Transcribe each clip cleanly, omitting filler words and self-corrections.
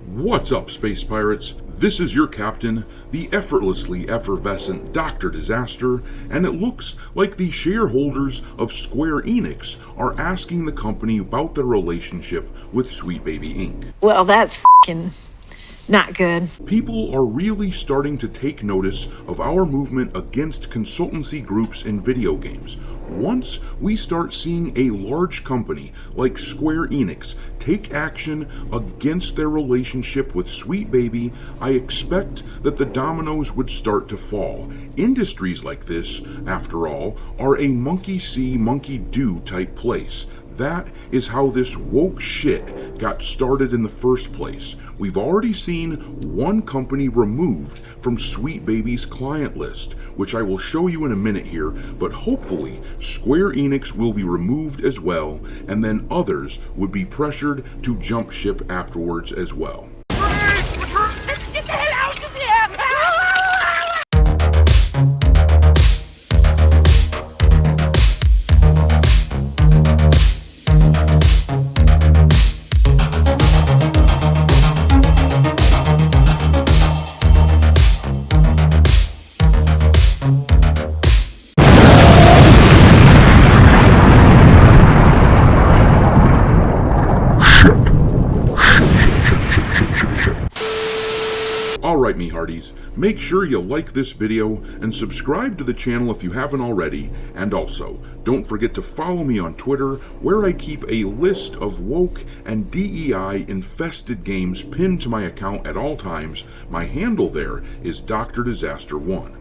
What's up, Space Pirates? This is your captain, the effortlessly effervescent Dr. Disaster, and it looks like the shareholders of Square Enix are asking the company about their relationship with Sweet Baby Inc. Well, that's f***ing not good. People are really starting to take notice of our movement against consultancy groups in video games. Once we start seeing a large company like Square Enix take action against their relationship with Sweet Baby, I expect that the dominoes would start to fall. Industries like this, after all, are a monkey see, monkey do type place. That is how this woke shit got started in the first place. We've already seen one company removed from Sweet Baby's client list, which I will show you in a minute here, but hopefully Square Enix will be removed as well, and then others would be pressured to jump ship afterwards as well. Get the hell out of here! Alright, me hearties, make sure you like this video and subscribe to the channel if you haven't already, and also, don't forget to follow me on Twitter, where I keep a list of woke and DEI infested games pinned to my account at all times. My handle there is Dr. Disaster 1.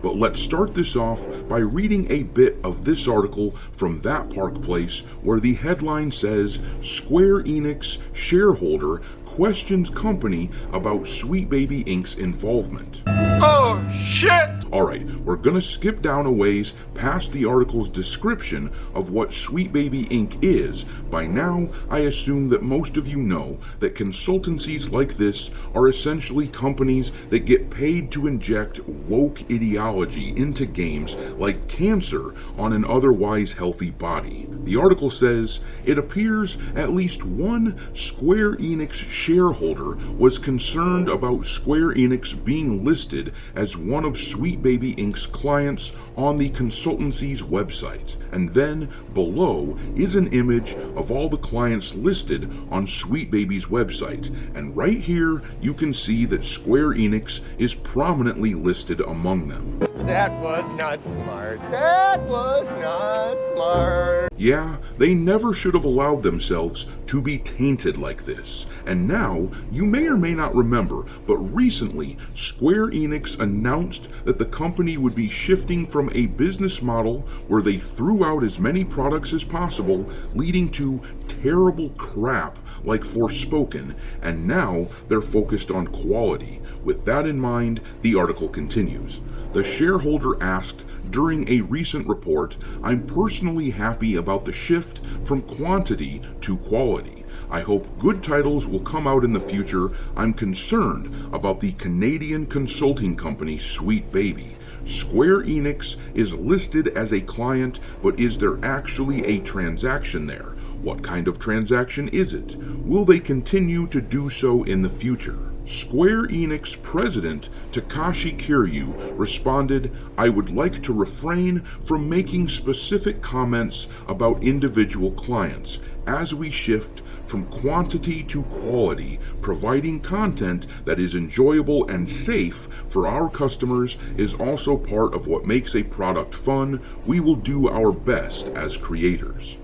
But let's start this off by reading a bit of this article from That Park Place, where the headline says, Square Enix shareholder questions company about Sweet Baby Inc.'s involvement. Oh, shit! Alright, we're gonna skip down a ways past the article's description of what Sweet Baby Inc. is. By now, I assume that most of you know that consultancies like this are essentially companies that get paid to inject woke ideology into games like cancer on an otherwise healthy body. The article says, it appears at least one Square Enix shareholder was concerned about Square Enix being listed as one of Sweet Baby Inc.'s clients on the consultancy's website. And then below is an image of all the clients listed on Sweet Baby's website. And right here you can see that Square Enix is prominently listed among them. That was not smart. That was not smart. Yeah, they never should have allowed themselves to be tainted like this. And now, you may or may not remember, but recently, Square Enix announced that the company would be shifting from a business model where they threw out as many products as possible, leading to terrible crap like Forspoken, and now they're focused on quality. With that in mind, the article continues. The shareholder asked, during a recent report, I'm personally happy about the shift from quantity to quality. I hope good titles will come out in the future. I'm concerned about the Canadian consulting company Sweet Baby. Square Enix is listed as a client, but is there actually a transaction there? What kind of transaction is it? Will they continue to do so in the future? Square Enix president Takashi Kiryu responded, I would like to refrain from making specific comments about individual clients as we shift from quantity to quality. Providing content that is enjoyable and safe for our customers is also part of what makes a product fun. We will do our best as creators.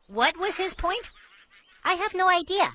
What was his point? I have no idea.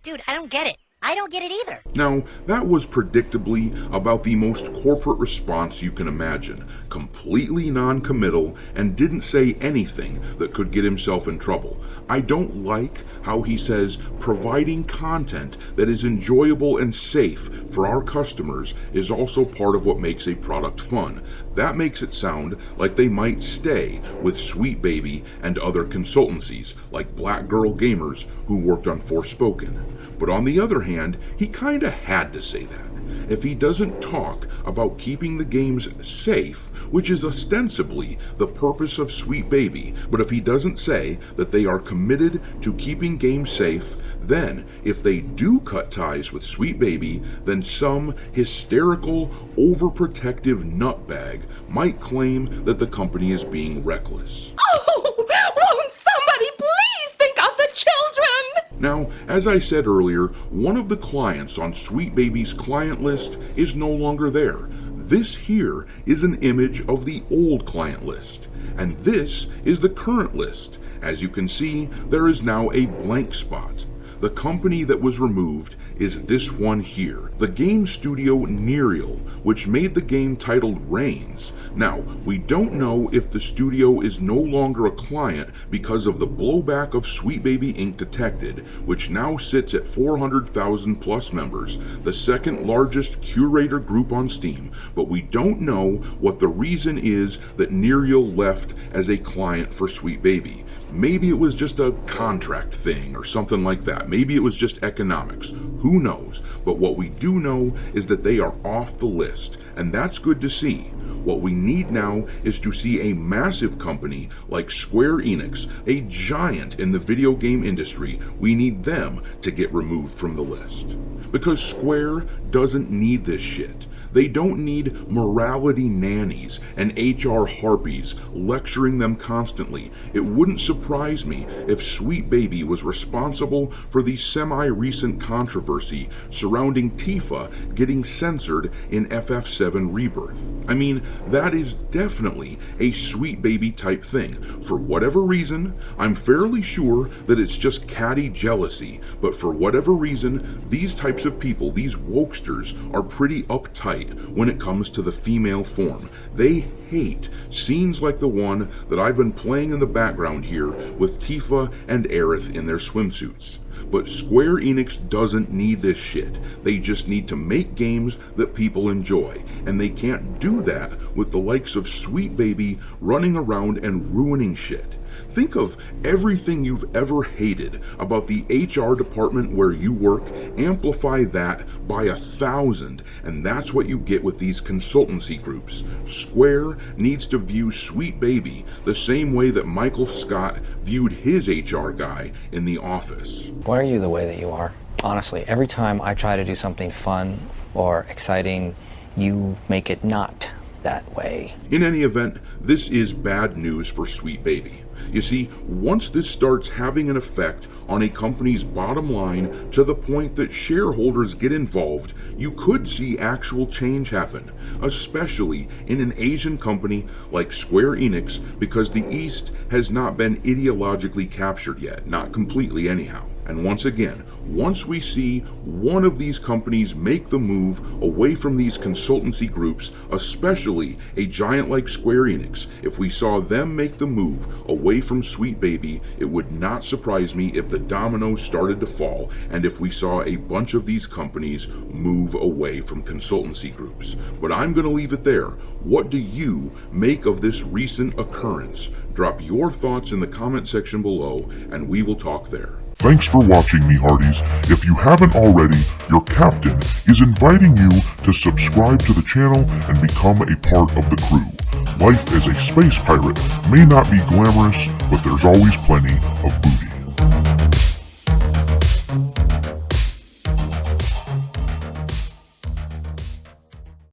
Dude, I don't get it. I don't get it either. Now, that was predictably about the most corporate response you can imagine. Completely non-committal and didn't say anything that could get himself in trouble. I don't like how he says providing content that is enjoyable and safe for our customers is also part of what makes a product fun. That makes it sound like they might stay with Sweet Baby and other consultancies like Black Girl Gamers who worked on Forspoken. But on the other hand, hand, he kinda had to say that. If he doesn't talk about keeping the games safe, which is ostensibly the purpose of Sweet Baby, but if he doesn't say that they are committed to keeping games safe, then if they do cut ties with Sweet Baby, then some hysterical, overprotective nutbag might claim that the company is being reckless. Oh, won't somebody please think of the children? Now, as I said earlier, one of the clients on Sweet Baby's client list is no longer there. This here is an image of the old client list, and this is the current list. As you can see, there is now a blank spot. The company that was removed is this one here, the game studio Nereal, which made the game titled Reigns. Now, we don't know if the studio is no longer a client because of the blowback of Sweet Baby Inc. detected, which now sits at 400,000 plus members, the second largest curator group on Steam, but we don't know what the reason is that Nereal left as a client for Sweet Baby. Maybe it was just a contract thing or something like that. Maybe it was just economics. Who knows? But what we do know is that they are off the list, and that's good to see. What we need now is to see a massive company like Square Enix, a giant in the video game industry. We need them to get removed from the list. Because Square doesn't need this shit. They don't need morality nannies and HR harpies lecturing them constantly. It wouldn't surprise me if Sweet Baby was responsible for the semi-recent controversy surrounding Tifa getting censored in FF7 Rebirth. I mean, that is definitely a Sweet Baby type thing. For whatever reason, I'm fairly sure that it's just catty jealousy, but for whatever reason, these types of people, these wokesters, are pretty uptight when it comes to the female form. They hate scenes like the one that I've been playing in the background here with Tifa and Aerith in their swimsuits. But Square Enix doesn't need this shit. They just need to make games that people enjoy, and they can't do that with the likes of Sweet Baby running around and ruining shit. Think of everything you've ever hated about the HR department where you work, amplify that by 1,000, and that's what you get with these consultancy groups. Square needs to view Sweet Baby the same way that Michael Scott viewed his HR guy in The Office. Why are you the way that you are? Honestly, every time I try to do something fun or exciting, you make it not that way. In any event, this is bad news for Sweet Baby. You see, once this starts having an effect on a company's bottom line to the point that shareholders get involved, you could see actual change happen, especially in an Asian company like Square Enix, because the East has not been ideologically captured yet, not completely anyhow. And once again, once we see one of these companies make the move away from these consultancy groups, especially a giant like Square Enix, if we saw them make the move away from Sweet Baby, it would not surprise me if the dominoes started to fall and if we saw a bunch of these companies move away from consultancy groups. But I'm going to leave it there. What do you make of this recent occurrence? Drop your thoughts in the comment section below, and we will talk there. Thanks for watching, me hearties. If you haven't already, your captain is inviting you to subscribe to the channel and become a part of the crew. Life as a space pirate may not be glamorous, but there's always plenty of booty.